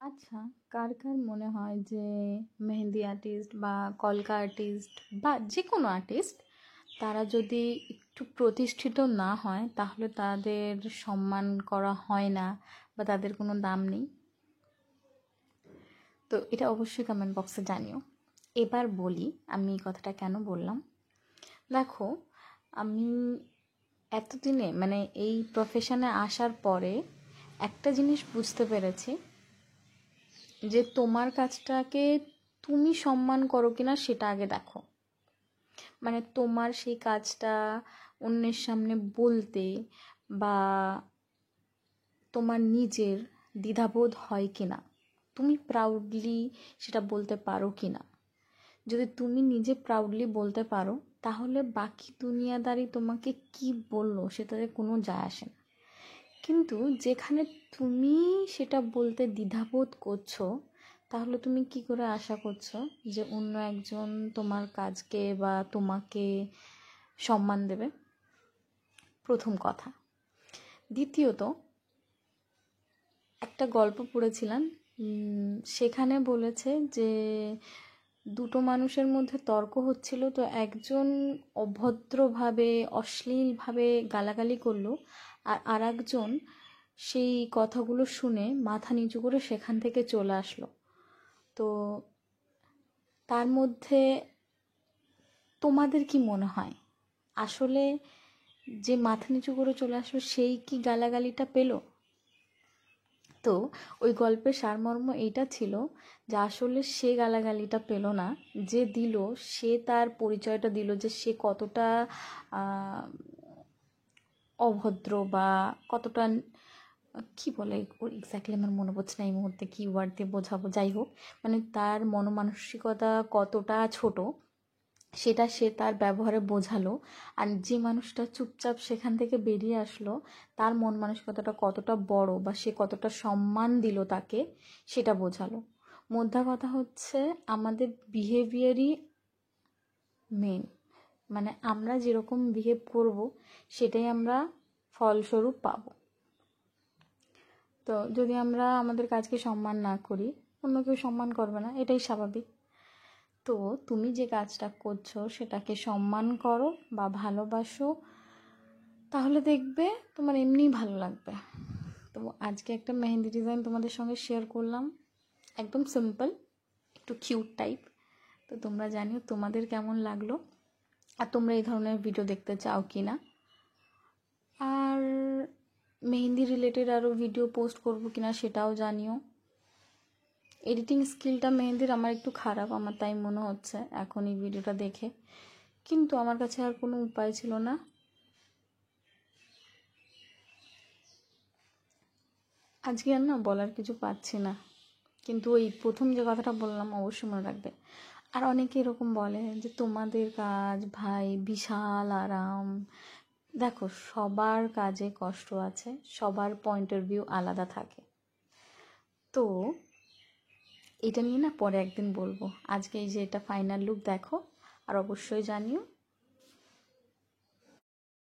আচ্ছা, কার কার মনে হয় যে মেহেন্দি আর্টিস্ট বা কলকা আর্টিস্ট বা যে কোনো আর্টিস্ট তারা যদি একটু প্রতিষ্ঠিত না হয় তাহলে তাদের সম্মান করা হয় না বা তাদের কোনো দাম নেই? তো এটা অবশ্যই কমেন্ট বক্সে জানিও। এবার বলি আমি এই কথাটা কেন বললাম। দেখো, আমি এতদিনে মানে এই প্রফেশনে আসার পরে একটা জিনিস বুঝতে পেরেছি যে তোমার কাজটাকে তুমি সম্মান করো কিনা সেটা আগে দেখো। মানে তোমার সেই কাজটা অন্যের সামনে বলতে বা তোমার নিজের দ্বিধাবোধ হয় কিনা, তুমি প্রাউডলি সেটা বলতে পারো কিনা। যদি তুমি নিজে প্রাউডলি বলতে পারো তাহলে বাকি দুনিয়াদারি তোমাকে কি বললো সেটাতে কোনো যায় আসে না। কিন্তু যেখানে তুমি সেটা বলতে দ্বিধাবোধ করছো, তাহলে তুমি কি করে আশা করছো যে অন্য একজন তোমার কাজকে বা তোমাকে সম্মান দেবে? প্রথম কথা। দ্বিতীয়ত, একটা গল্প পড়েছিলাম, সেখানে বলেছে যে দুটো মানুষের মধ্যে তর্ক হচ্ছিল, তো একজন অভদ্রভাবে অশ্লীলভাবে গালাগালি করলো আর আরেকজন সেই কথাগুলো শুনে মাথা নিচু করে সেখান থেকে চলে আসলো। তো তার মধ্যে তোমাদের কি মনে হয় আসলে যে মাথা নিচু করে চলে আসলো সেই কি গালাগালিটা পেলো? তো ওই গল্পের সারমর্ম এইটা ছিল যে আসলে সে গালাগালিটা পেল না, যে দিল সে তার পরিচয়টা দিল যে সে কতটা অভদ্র বা কতটা কি বলে ওর এক্স্যাক্টলি আমার মনে পড়ছে না এই মুহূর্তে কী ওয়ার্ড দিয়ে বোঝাবো, যাই হোক, মানে তার মনমানসিকতা কতটা ছোট সেটা সে তার ব্যবহারে বোঝালো। আর যে মানুষটা চুপচাপ সেখান থেকে বেরিয়ে আসলো তার মন মানসিকতাটা কতটা বড় বা সে কতটা সম্মান দিল তাকে সেটা বোঝালো। মোদ্দা কথা হচ্ছে আমাদের বিহেভিয়ারই মেন, মানে আমরা যেরকম বিহেভ করব সেটাই আমরা ফলস্বরূপ পাবো। তো যদি আমরা আমাদের কাজকে সম্মান না করি অন্য কেউ সম্মান করবে না, এটাই স্বাভাবিক। তো তুমি যে কাজটা করছো সেটাকে সম্মান করো বা ভালোবাসো, তাহলে দেখবে তোমার এমনিই ভালো লাগবে। তো আজকে একটা মেহেন্দি ডিজাইন তোমাদের সঙ্গে শেয়ার করলাম, একদম সিম্পল, একটু কিউট টাইপ। তো তোমরা জানিও তোমাদের কেমন লাগলো আর তোমরা এই ধরনের ভিডিও দেখতে চাও কি না। আর মেহেন্দি রিলেটেড আরও ভিডিও পোস্ট করবো কিনা সেটাও জানিও। এডিটিং স্কিলটা মেহেন্দির আমার একটু খারাপ আমার তাই মনে হচ্ছে এখন এই ভিডিওটা দেখে, কিন্তু আমার কাছে আর কোনো উপায় ছিল না। আজকে আর না বলার কিছু পাচ্ছি না, কিন্তু ওই প্রথম যে কথাটা বললাম অবশ্যই মনে রাখবে। আর অনেকে এরকম বলে যে তোমাদের কাজ ভাই বিশাল আরাম। দেখো, সবার কাজে কষ্ট আছে, সবার পয়েন্ট অফ ভিউ আলাদা থাকে। তো এটা নিয়ে না পরে একদিন বলবো। আজকে এই যে এটা ফাইনাল লুক দেখো আর অবশ্যই জানিও